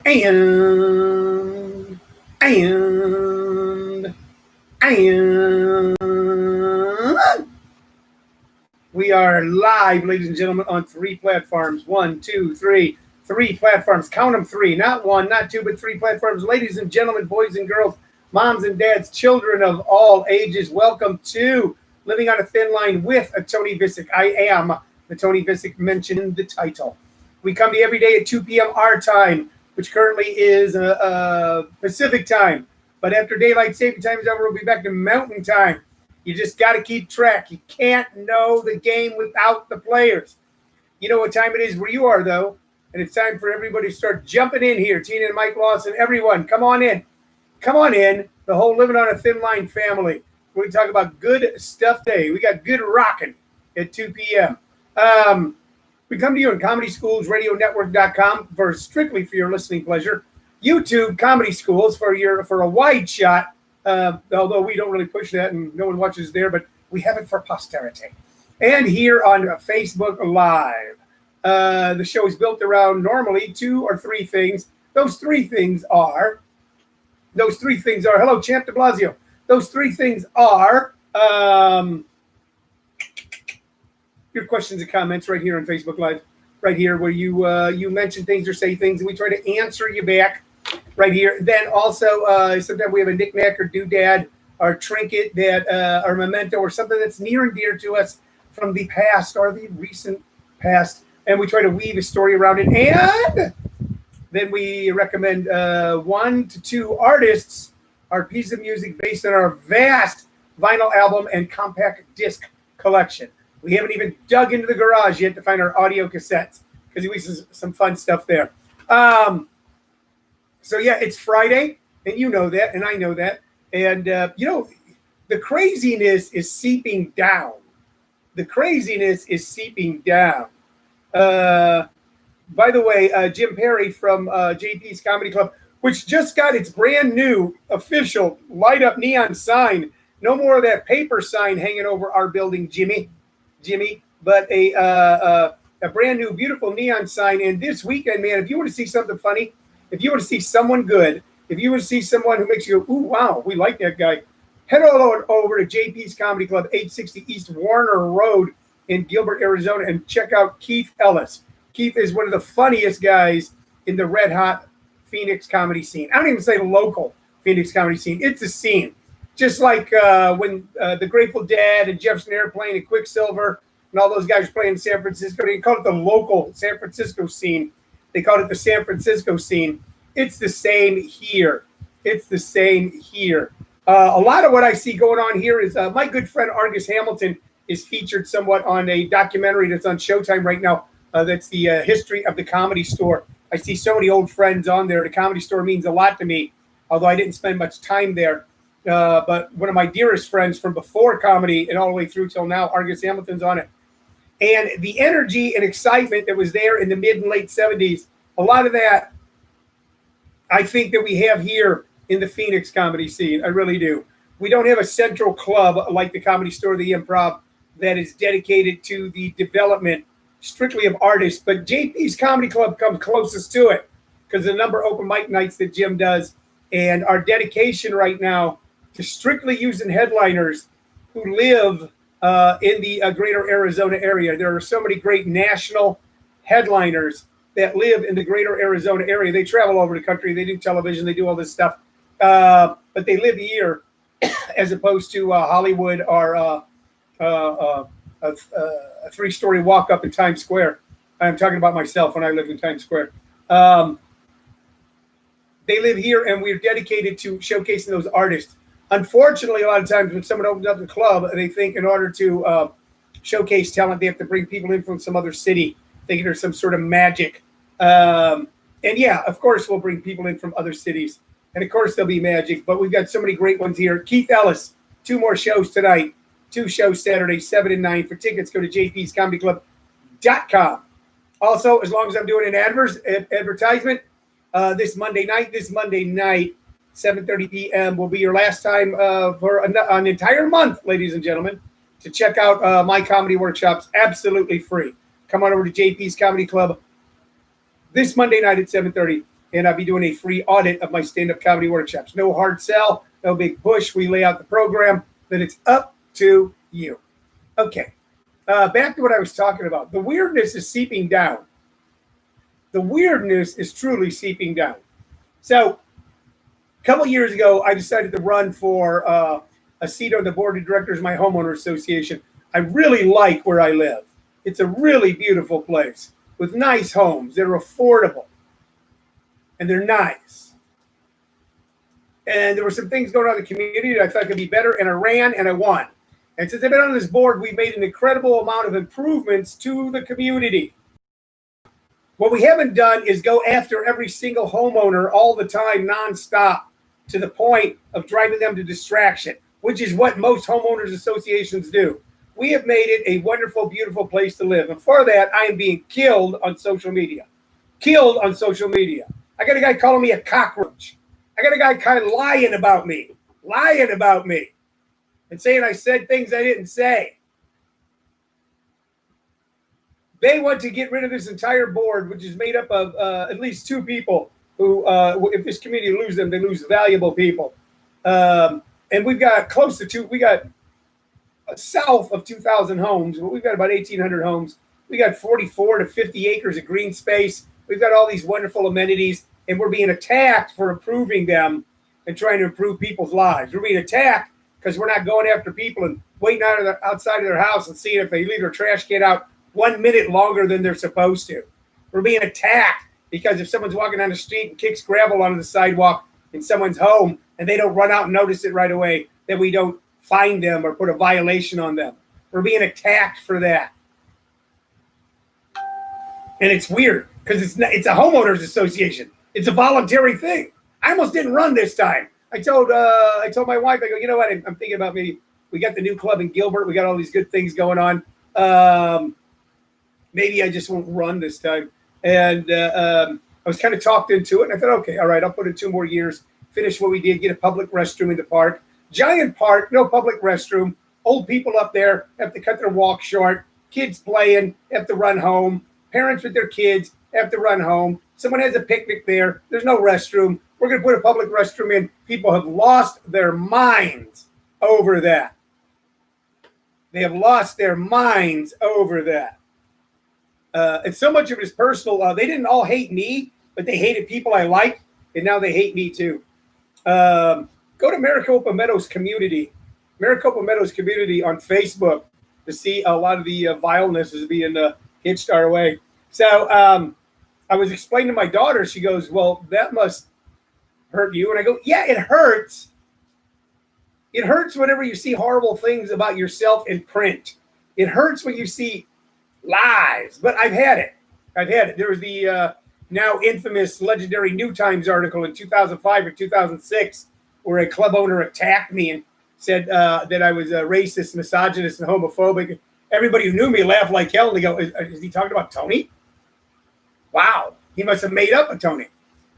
And we are live, ladies and gentlemen, on 3 platforms. 1, 2, 3. 3 platforms. Count them 3. Not 1, not 2, but 3 platforms. Ladies and gentlemen, boys and girls, moms and dads, children of all ages, welcome to Living on a Thin Line with Tony Vicich. I am the Tony Vicich mentioned in the title. We come to you every day at 2 p.m. our time, which currently is Pacific time. But after daylight saving time is over, we'll be back to mountain time. You just got to keep track. You can't know the game without the players. You know what time it is where you are, though. And it's time for everybody to start jumping in here. Tina and Mike Lawson, everyone, come on in. Come on in. The whole Living on a Thin Line family. We're going to talk about good stuff today. We got good rocking at 2 p.m. We come to you on ComedySchoolsRadioNetwork.com strictly for your listening pleasure. YouTube Comedy Schools for a wide shot. Although we don't really push that and no one watches there, but we have it for posterity. And here on Facebook Live. The show is built around normally 2 or 3 things. Those three things are, hello, Champ de Blasio. Those 3 things are your questions and comments right here on Facebook Live, right here where you mention things or say things, and we try to answer you back. Right here. Then also, sometimes we have a knick-knack or doodad or trinket that or memento or something that's near and dear to us from the past or the recent past, and we try to weave a story around it. And then we recommend 1 to 2 artists or piece of music based on our vast vinyl album and compact disc collection. We haven't even dug into the garage yet to find our audio cassettes because we see some fun stuff there. So, yeah, it's Friday, and you know that, and I know that. And, the craziness is seeping down. By the way, Jim Perry from JP's Comedy Club, which just got its brand new official light-up neon sign. No more of that paper sign hanging over our building, Jimmy, but a brand new, beautiful neon sign. And this weekend, man, if you want to see something funny, if you want to see someone good, if you want to see someone who makes you go, ooh, wow, we like that guy, head on over to JP's Comedy Club, 860 East Warner Road in Gilbert, Arizona, and check out Keith Ellis. Keith is one of the funniest guys in the red-hot Phoenix comedy scene. I don't even say the local Phoenix comedy scene. It's a scene. Just like when the Grateful Dead and Jefferson Airplane and Quicksilver and all those guys playing in San Francisco, they call it the local San Francisco scene. They call it the San Francisco scene. It's the same here. A lot of what I see going on here is my good friend Argus Hamilton is featured somewhat on a documentary that's on Showtime right now. That's the history of the Comedy Store. I see so many old friends on there. The Comedy Store means a lot to me, although I didn't spend much time there. But one of my dearest friends from before comedy and all the way through till now, Argus Hamilton's on it. And the energy and excitement that was there in the mid and late 70s, a lot of that I think that we have here in the Phoenix comedy scene. I really do. We don't have a central club like the Comedy Store, the Improv, that is dedicated to the development strictly of artists. But JP's Comedy Club comes closest to it because of the number of open mic nights that Jim does and our dedication right now to strictly using headliners who live in the greater Arizona area. There are so many great national headliners that live in the greater Arizona area. They travel over the country. They do television. They do all this stuff. But they live here as opposed to Hollywood or a 3-story walk up in Times Square. I'm talking about myself when I lived in Times Square. They live here, and we're dedicated to showcasing those artists. Unfortunately, a lot of times when someone opens up the club, they think in order to showcase talent, they have to bring people in from some other city, thinking there's some sort of magic. And yeah, of course, we'll bring people in from other cities. And of course, there'll be magic. But we've got so many great ones here. Keith Ellis, 2 more shows tonight. 2 shows Saturday, 7 and 9. For tickets, go to jpscomedyclub.com. Also, as long as I'm doing an advertisement, this Monday night, 7:30 p.m. will be your last time for an entire month, ladies and gentlemen, to check out my comedy workshops absolutely free. Come on over to JP's Comedy Club this Monday night at 7:30. and I'll be doing a free audit of my stand-up comedy workshops. No hard sell, no big push. We lay out the program, then it's up to you. Okay, back to what I was talking about. The weirdness is seeping down. The weirdness is truly seeping down. So a couple of years ago, I decided to run for a seat on the board of directors of my homeowner association. I really like where I live. It's a really beautiful place with nice homes. They're affordable and they're nice. And there were some things going on in the community that I thought could be better, and I ran and I won. And since I've been on this board, we've made an incredible amount of improvements to the community. What we haven't done is go after every single homeowner all the time, nonstop, to the point of driving them to distraction, which is what most homeowners associations do. We have made it a wonderful, beautiful place to live. And for that, I am being killed on social media. Killed on social media. I got a guy calling me a cockroach. I got a guy kind of lying about me, and saying I said things I didn't say. They want to get rid of this entire board, which is made up of at least two people who, if this community loses them, they lose valuable people. And we've got we got south of 2,000 homes, but we've got about 1,800 homes. We got 44 to 50 acres of green space. We've got all these wonderful amenities, and we're being attacked for improving them and trying to improve people's lives. We're being attacked because we're not going after people and waiting outside of their house and seeing if they leave their trash can out 1 minute longer than they're supposed to. We're being attacked because if someone's walking down the street and kicks gravel onto the sidewalk in someone's home and they don't run out and notice it right away, then we don't fine them or put a violation on them. We're being attacked for that. And it's weird because it's a homeowners association. It's a voluntary thing. I almost didn't run this time. I told my wife, I go, you know what? I'm thinking about maybe we got the new club in Gilbert. We got all these good things going on. Maybe I just won't run this time. And I was kind of talked into it. And I thought, okay, all right, I'll put in 2 more years, finish what we did, get a public restroom in the park. Giant park, no public restroom. Old people up there have to cut their walk short. Kids playing, have to run home. Parents with their kids have to run home. Someone has a picnic there. There's no restroom. We're going to put a public restroom in. People have lost their minds over that. They have lost their minds over that. And so much of it is personal. They didn't all hate me, but they hated people I like, and now they hate me too. Go to Maricopa Meadows Community on Facebook to see a lot of the vileness is being hitched our way. So I was explaining to my daughter, she goes, well, that must hurt you. And I go, yeah, it hurts. It hurts whenever you see horrible things about yourself in print. It hurts when you see lies, but I've had it. There was the now infamous legendary New Times article in 2005 or 2006 where a club owner attacked me and said that I was a racist, misogynist, and homophobic. Everybody who knew me laughed like hell. And they go, is he talking about Tony? Wow, he must have made up a Tony.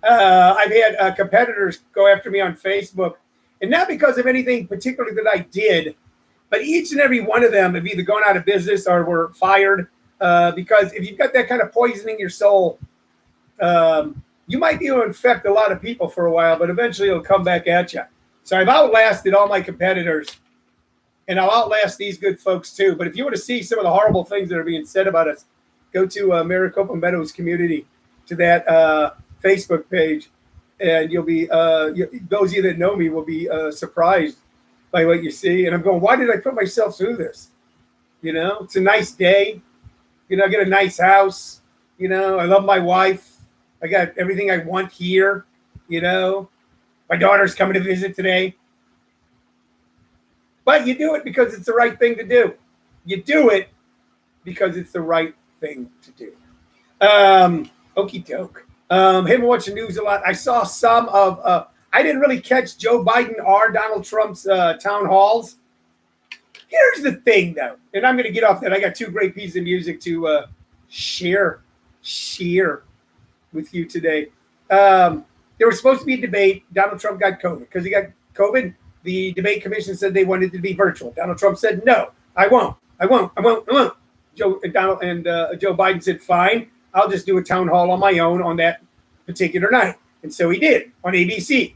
I've had competitors go after me on Facebook, and not because of anything particularly that I did, but each and every one of them have either gone out of business or were fired because if you've got that kind of poisoning your soul, you might be able to infect a lot of people for a while, but eventually it'll come back at you. So I've outlasted all my competitors, and I'll outlast these good folks too. But if you want to see some of the horrible things that are being said about us, go to Maricopa Meadows Community, to that Facebook page, and you'll be those of you that know me will be surprised by what you see. And I'm going, why did I put myself through this? You know, it's a nice day. You know, I get a nice house. You know, I love my wife. I got everything I want here. You know, my daughter's coming to visit today. But you do it because it's the right thing to do. You do it because it's the right thing to do. Okie doke. Haven't watched the news a lot. I saw some of, I didn't really catch Joe Biden or Donald Trump's town halls. Here's the thing, though, and I'm going to get off that. I got 2 great pieces of music to share with you today. There was supposed to be a debate. Donald Trump got COVID. Because he got COVID, the debate commission said they wanted it to be virtual. Donald Trump said, no, I won't. Joe Biden said, fine, I'll just do a town hall on my own on that particular night. And so he did on ABC.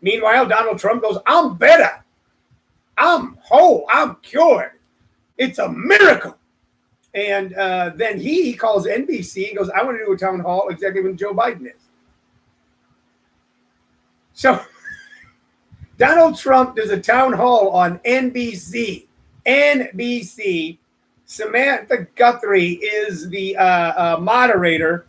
Meanwhile, Donald Trump goes, I'm better. I'm whole. I'm cured. It's a miracle. And then he calls NBC and goes, I want to do a town hall exactly when Joe Biden is. So Donald Trump does a town hall on NBC. NBC. Samantha Guthrie is the moderator.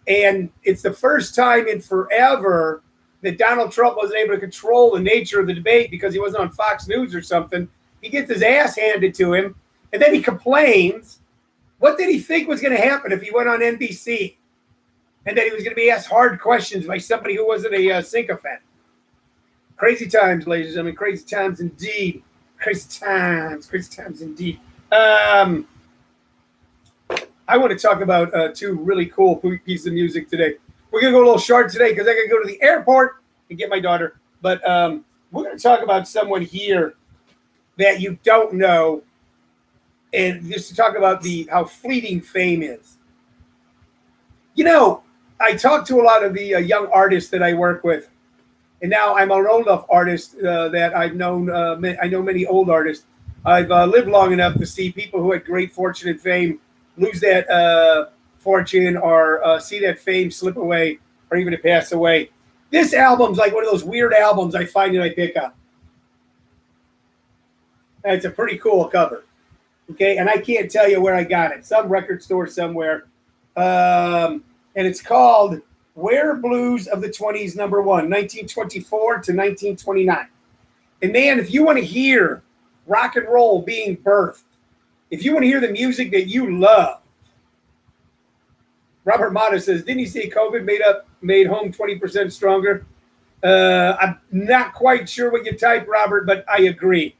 And it's the first time in forever that Donald Trump wasn't able to control the nature of the debate because he wasn't on Fox News or something. He gets his ass handed to him. And then he complains. What did he think was going to happen if he went on NBC? And that he was going to be asked hard questions by somebody who wasn't a sycophant. Crazy times, ladies and gentlemen. Crazy times indeed. Crazy times indeed. I want to talk about two really cool pieces of music today. We're going to go a little short today because I got to go to the airport and get my daughter. But we're going to talk about someone here that you don't know. And just to talk about how fleeting fame is. You know, I talk to a lot of the young artists that I work with. And now I'm an old enough artist that I've known. I know many old artists. I've lived long enough to see people who had great fortune and fame lose that fortune or see that fame slip away or even to pass away. This album's like one of those weird albums I find and I pick up. And it's a pretty cool cover. Okay, and I can't tell you where I got it. Some record store somewhere. And it's called Where Blues of the 20s #1, 1924 to 1929. And man, if you want to hear rock and roll being birthed, if you want to hear the music that you love, Robert Mata says, didn't he say COVID made home 20% stronger? I'm not quite sure what you typed, Robert, but I agree.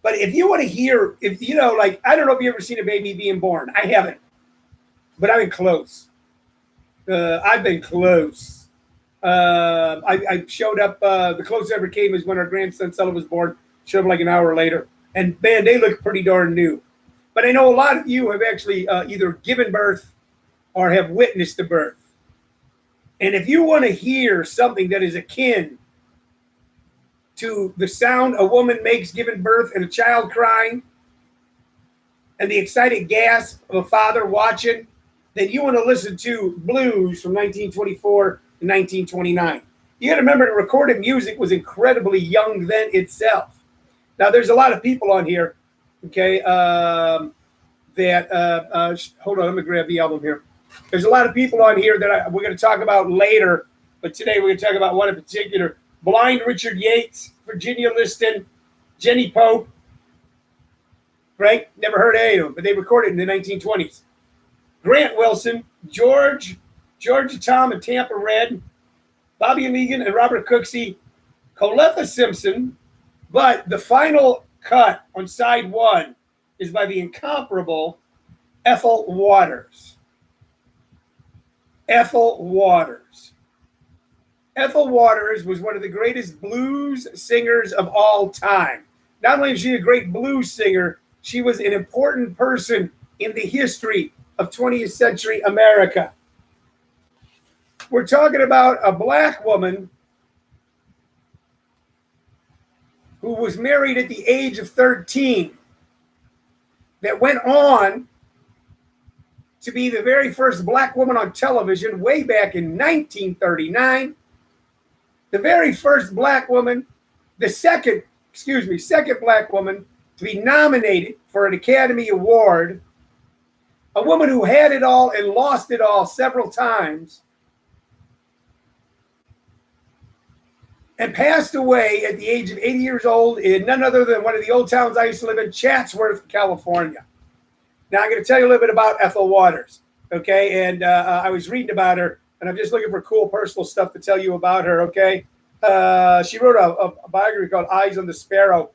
But if you want to hear, I don't know if you've ever seen a baby being born. I haven't. But I've been close. I showed up, the closest I ever came is when our grandson Sullivan was born. Showed up like an hour later. And man, they look pretty darn new. But I know a lot of you have actually either given birth or have witnessed the birth. And if you want to hear something that is akin to the sound a woman makes giving birth and a child crying and the excited gasp of a father watching, then you want to listen to blues from 1924 to 1929. You got to remember, recorded music was incredibly young then itself. Now, there's a lot of people on here, okay, hold on, let me grab the album here. There's a lot of people on here that we're going to talk about later, but today we're going to talk about one in particular. Blind Richard Yates, Virginia Liston, Jenny Pope. Right? Never heard of any of them, but they recorded in the 1920s. Grant Wilson, Georgia Tom and Tampa Red, Bobby Megan and Robert Cooksey, Coletha Simpson, but the final cut on side one is by the incomparable Ethel Waters. Ethel Waters was one of the greatest blues singers of all time. Not only was she a great blues singer, she was an important person in the history of 20th century America. We're talking about a black woman who was married at the age of 13 that went on to be the very first black woman on television way back in 1939. The very first black woman, second black woman to be nominated for an Academy Award, a woman who had it all and lost it all several times, and passed away at the age of 80 years old in none other than one of the old towns I used to live in, Chatsworth, California. Now, I'm going to tell you a little bit about Ethel Waters, okay? And I was reading about her, and I'm just looking for cool personal stuff to tell you about her, okay? She wrote a biography called Eyes on the Sparrow.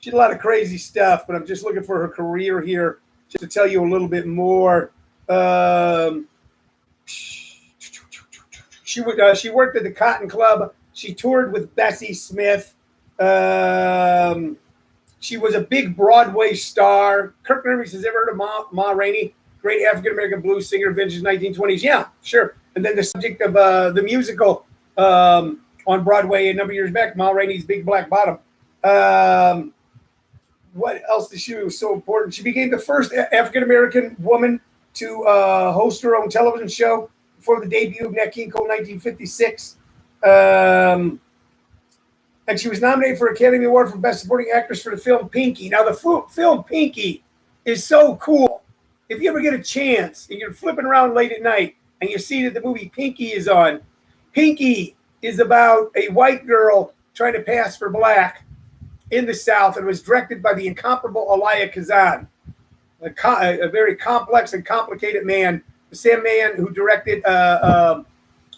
She did a lot of crazy stuff, but I'm just looking for her career here just to tell you a little bit more. She worked at the Cotton Club. She toured with Bessie Smith. She was a big Broadway star. Kirk Nervous has ever heard of Ma Rainey, great African-American blues singer, vintage 1920s. Yeah, sure. And then the subject of the musical on Broadway a number of years back, Ma Rainey's Big Black Bottom. What else did she do so important? She became the first African-American woman to host her own television show before the debut of Nat King Cole in 1956. And she was nominated for Academy Award for Best Supporting Actress for the film Pinky. Now, the film Pinky is so cool. If you ever get a chance and you're flipping around late at night and you see that the movie Pinky is on, Pinky is about a white girl trying to pass for black in the South, and was directed by the incomparable Elia Kazan, a very complex and complicated man, the same man who directed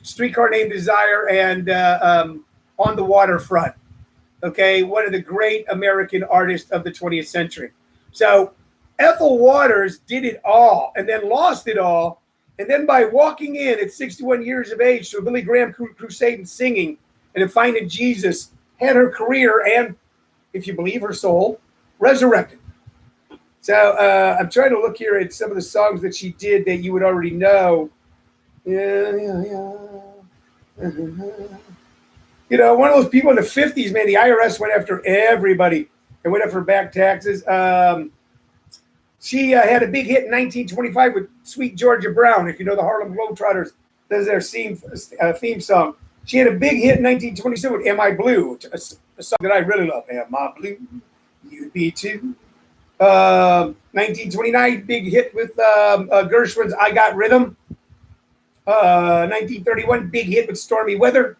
Streetcar Named Desire and On the Waterfront. Okay, one of the great American artists of the 20th century. So Ethel Waters did it all and then lost it all. And then by walking in at 61 years of age to a Billy Graham crusade and singing and in finding Jesus, had her career and, if you believe her soul, resurrected. So I'm trying to look here at some of the songs that she did that you would already know. Yeah. You know, one of those people in the 50s, man, the IRS went after everybody. They went after back taxes. She had a big hit in 1925 with Sweet Georgia Brown. If you know the Harlem Globetrotters, that's their theme song. She had a big hit in 1927 with Am I Blue, a song that I really love. Am I Blue? You be too. 1929, big hit with Gershwin's I Got Rhythm. 1931, big hit with Stormy Weather.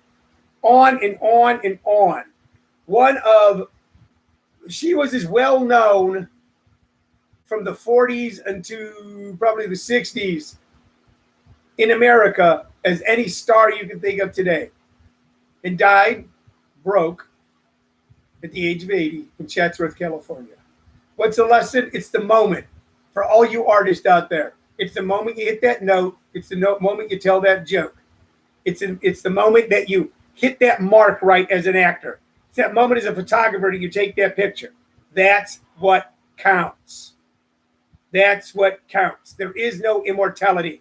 On and on and on. She was as well known from the 40s into probably the 60s in America as any star you can think of today. And died broke at the age of 80 in Chatsworth, California. What's the lesson? It's the moment for all you artists out there. It's the moment you hit that note. It's the moment you tell that joke. It's the moment that you hit that mark right as an actor. It's that moment as a photographer that you take that picture. That's what counts. That's what counts. There is no immortality.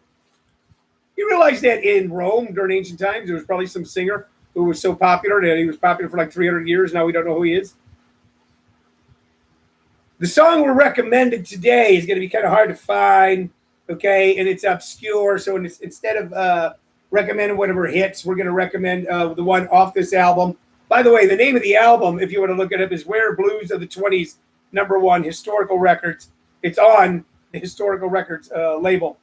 You realize that in Rome during ancient times, there was probably some singer who was so popular that he was popular for like 300 years. Now we don't know who he is. The song we're recommended today is going to be kind of hard to find, okay? And it's obscure. So instead of recommending one of her hits, we're going to recommend the one off this album. By the way, the name of the album, if you want to look it up, is Rare Blues of the 20s, #1, Historical Records. It's on the Historical Records label.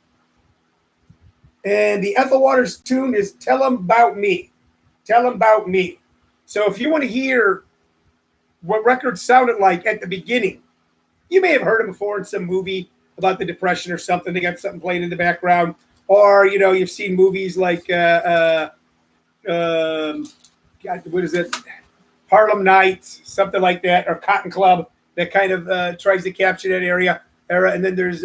And the Ethel Waters tune is Tell 'Em About Me. Tell 'Em About Me. So if you want to hear what records sounded like at the beginning, you may have heard them before in some movie about the Depression or something. They got something playing in the background. Or, you know, you've seen movies like, God, what is it? Harlem Nights, something like that, or Cotton Club that kind of tries to capture that era. And then there's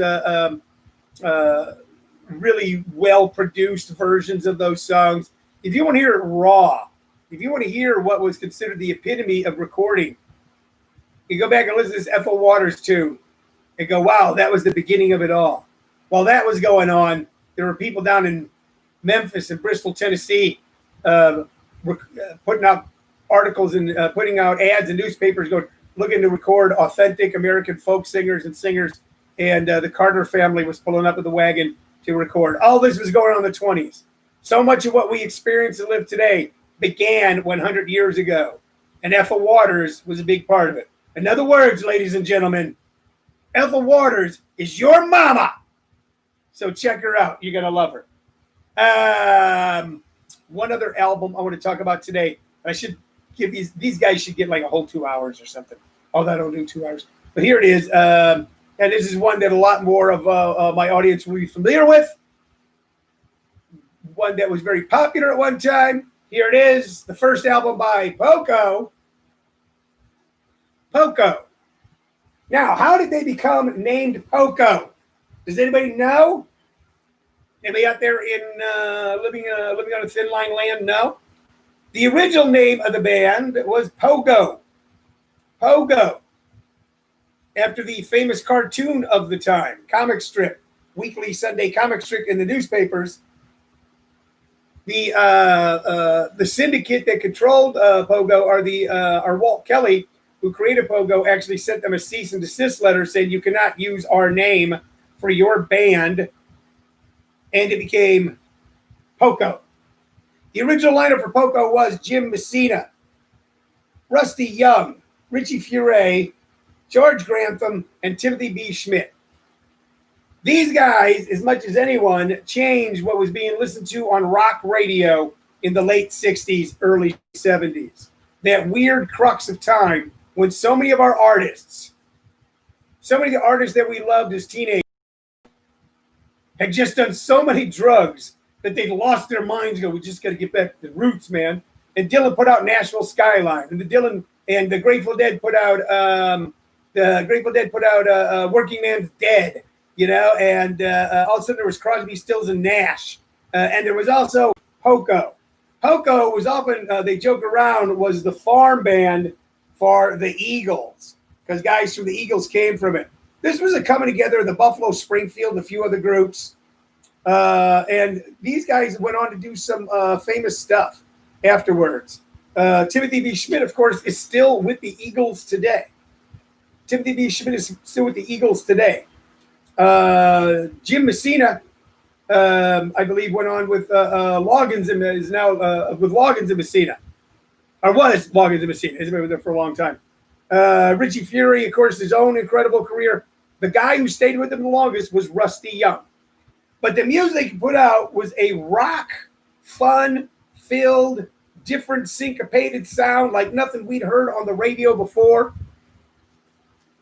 really well-produced versions of those songs. If you want to hear it raw, if you want to hear what was considered the epitome of recording, you go back and listen to this Ethel Waters tune and go, wow, that was the beginning of it all. While that was going on, there were people down in Memphis and Bristol, Tennessee, putting out articles and putting out ads in newspapers looking to record authentic American folk singers and singers. And the Carter family was pulling up with the wagon to record. All this was going on in the 20s. So much of what we experience and live today began 100 years ago. And Ethel Waters was a big part of it. In other words, ladies and gentlemen, Ethel Waters is your mama. So check her out. You're going to love her. One other album I want to talk about today. I should give these guys should get like a whole 2 hours or something. Although I don't do 2 hours. But here it is. And this is one that a lot more of my audience will be familiar with. One that was very popular at one time. Here it is. The first album by Poco. Poco. Now, how did they become named Poco? Does anybody know? Anybody out there in living on a thin line land? No. The original name of the band was Pogo. Pogo. After the famous cartoon of the time, comic strip, weekly Sunday comic strip in the newspapers. The syndicate that controlled Pogo, are Walt Kelly, who created Pogo, actually sent them a cease and desist letter saying you cannot use our name for your band, and it became Poco. The original lineup for Poco was Jim Messina, Rusty Young, Richie Furay, George Grantham, and Timothy B. Schmidt. These guys, as much as anyone, changed what was being listened to on rock radio in the late 60s, early 70s. That weird crux of time when so many of our artists, so many of the artists that we loved as teenagers, had just done so many drugs that they'd lost their minds. We just got to get back to the roots, man. And Dylan put out Nashville Skyline, and the Grateful Dead put out Working Man's Dead, and all of a sudden there was Crosby, Stills, and Nash, and there was also Poco. Poco was often, they joke around, was the farm band for the Eagles, because guys from the Eagles came from it. This was a coming together of the Buffalo, Springfield, and a few other groups. And these guys went on to do some famous stuff afterwards. Timothy B. Schmidt, of course, is still with the Eagles today. Jim Messina, I believe, went on with Loggins and is now with Loggins and Messina. Or was Loggins and Messina. He's been with them for a long time. Richie Furay, of course, his own incredible career. The guy who stayed with him the longest was Rusty Young. But the music he put out was a rock, fun-filled, different syncopated sound like nothing we'd heard on the radio before.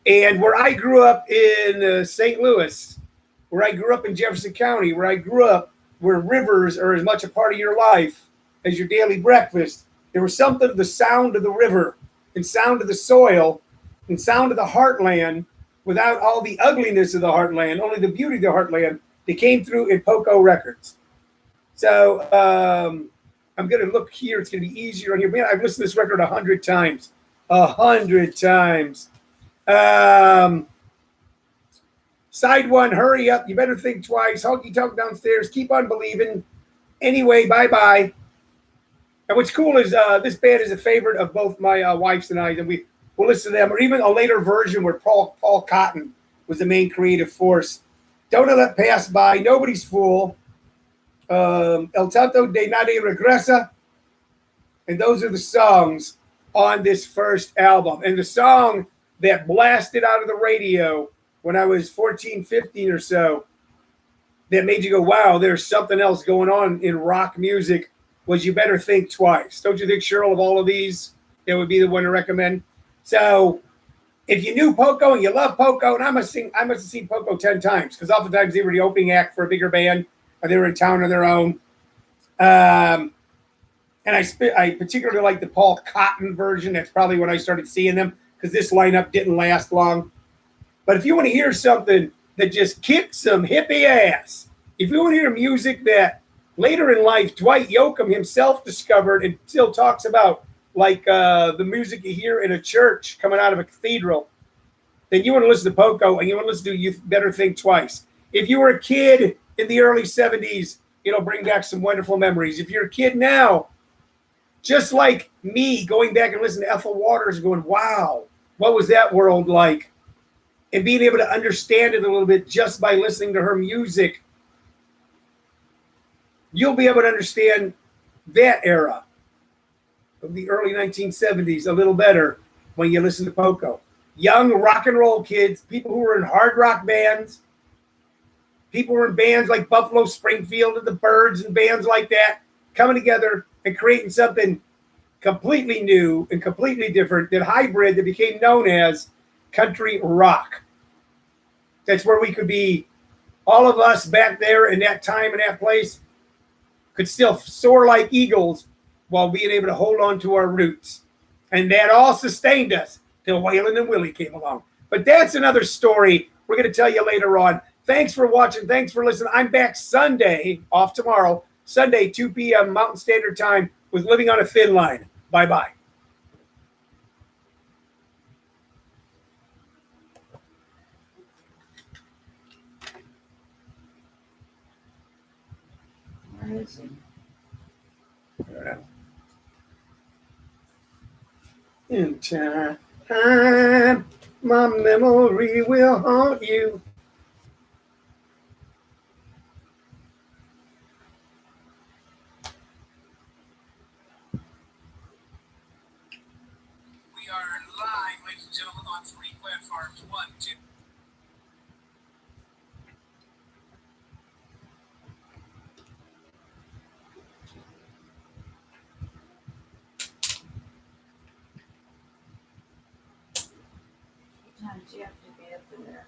And where I grew up in St. Louis, where I grew up in Jefferson County, where I grew up, where rivers are as much a part of your life as your daily breakfast, there was something of the sound of the river and sound of the soil and sound of the heartland without all the ugliness of the heartland, only the beauty of the heartland that came through in Poco Records. So I'm going to look here. It's going to be easier on here. Man, I've listened to this record 100 times. 100 times. Side one, hurry up. You better think twice. Honky Tonk Downstairs. Keep on believing. Anyway, bye-bye. And what's cool is this band is a favorite of both my wife's and I, and we'll listen to them, or even a later version where Paul Cotton was the main creative force. Don't Let It Pass By, Nobody's Fool, El Tanto de Nadie Regresa, and those are the songs on this first album. And the song that blasted out of the radio when I was 14, 15 or so, that made you go, wow, there's something else going on in rock music, was You Better Think Twice. Don't you think, Cheryl, of all of these, that would be the one to recommend? So if you knew Poco and you love Poco, and I must have seen Poco 10 times, because oftentimes they were the opening act for a bigger band, or they were in town on their own. And I particularly like the Paul Cotton version. That's probably when I started seeing them, because this lineup didn't last long. But if you want to hear something that just kicks some hippie ass, if you want to hear music that later in life Dwight Yoakam himself discovered and still talks about, like the music you hear in a church coming out of a cathedral, then you want to listen to Poco, and you want to listen to You Better Think Twice. If you were a kid in the early 70s, it'll bring back some wonderful memories. If you're a kid now, just like me, going back and listening to Ethel Waters going, wow, what was that world like? And being able to understand it a little bit just by listening to her music, you'll be able to understand that era of the early 1970s a little better when you listen to Poco. Young rock and roll kids, people who were in hard rock bands, people who were in bands like Buffalo, Springfield, and the Byrds, and bands like that, coming together and creating something completely new and completely different, that hybrid that became known as country rock. That's where we could be, all of us back there in that time and that place, could still soar like eagles while being able to hold on to our roots. And that all sustained us till Waylon and Willie came along. But that's another story we're going to tell you later on. Thanks for watching. Thanks for listening. I'm back Sunday, off tomorrow, Sunday, 2 p.m. Mountain Standard Time, with Living on a Thin Line. Bye-bye. is he? I don't know. In time, my memory will haunt you. We are live, ladies and gentlemen, on three platforms. One, two. What time do you have to be up there?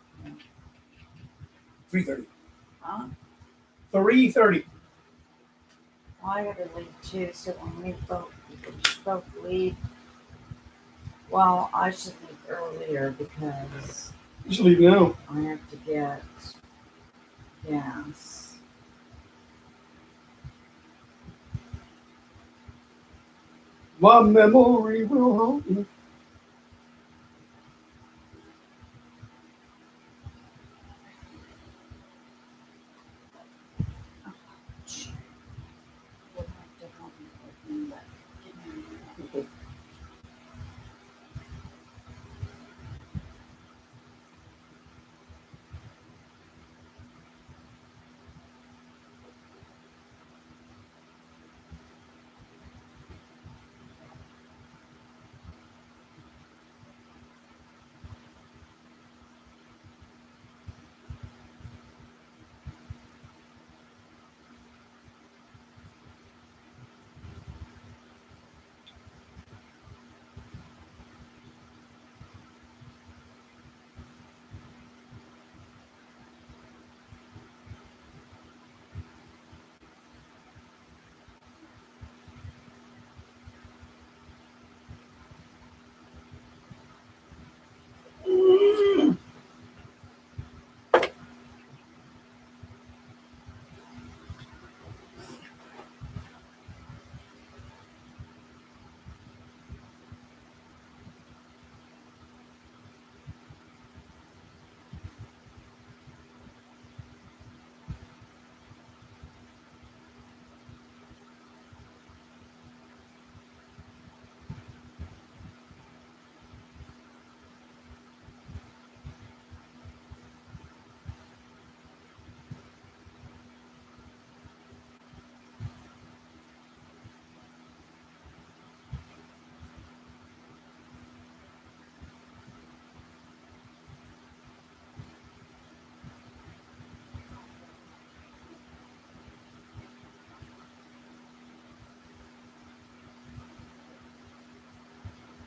3:30. Huh? 3:30. Well, I gotta leave too, so when we both leave, well, I should leave earlier because You should leave now. I have to get gas. My memory will haunt you. You'll have to help me with me, but give me a minute.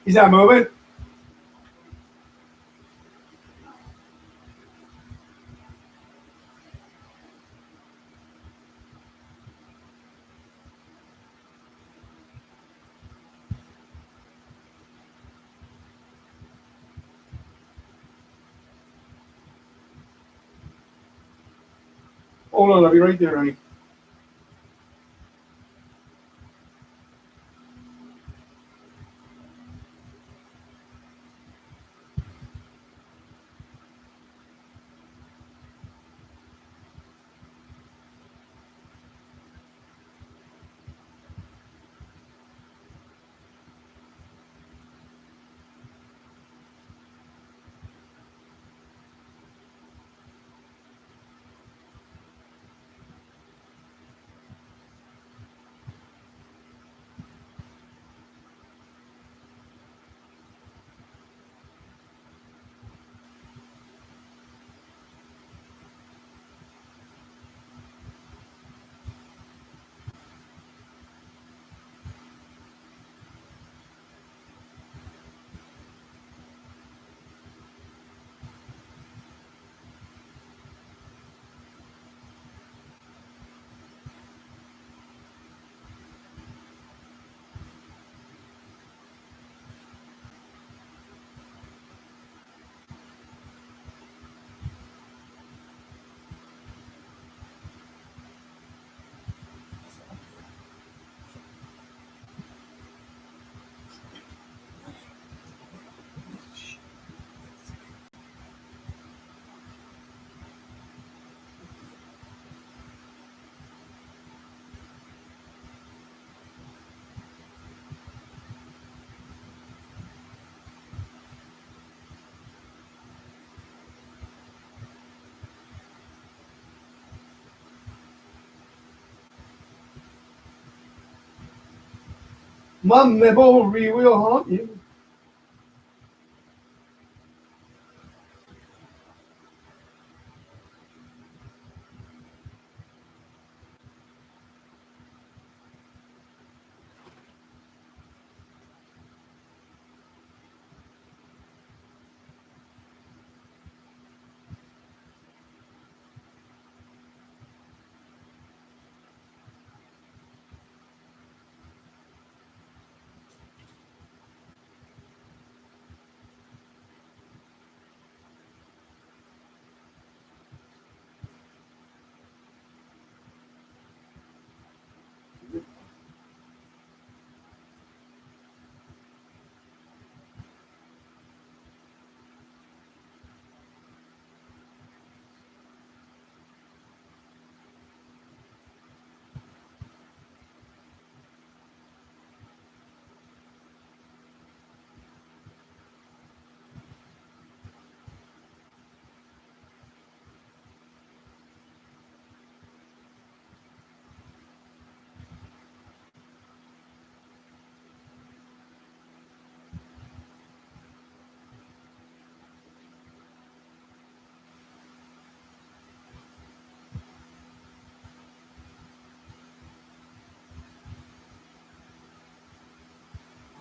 He's not moving. Hold on, I'll be right there, honey. My memory will haunt you.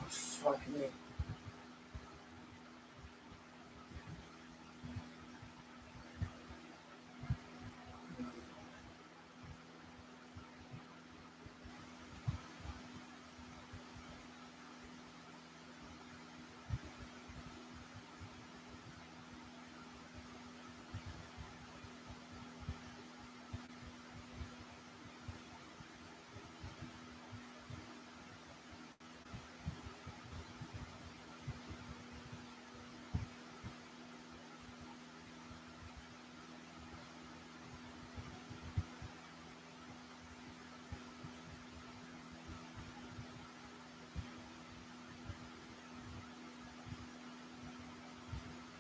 Fuck me.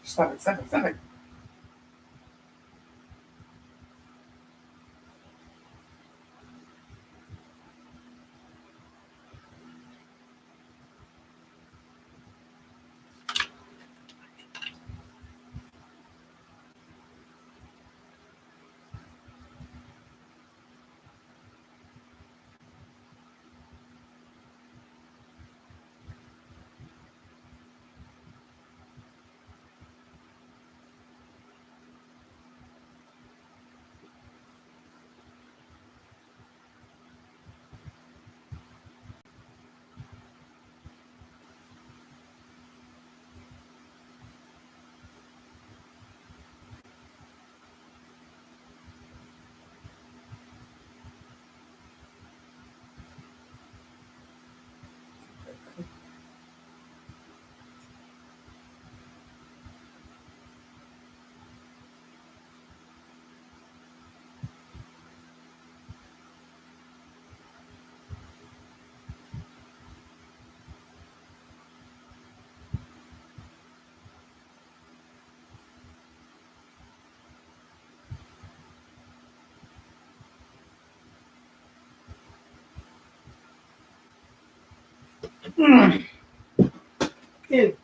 Stop it, stop it, stop it. Mm. It,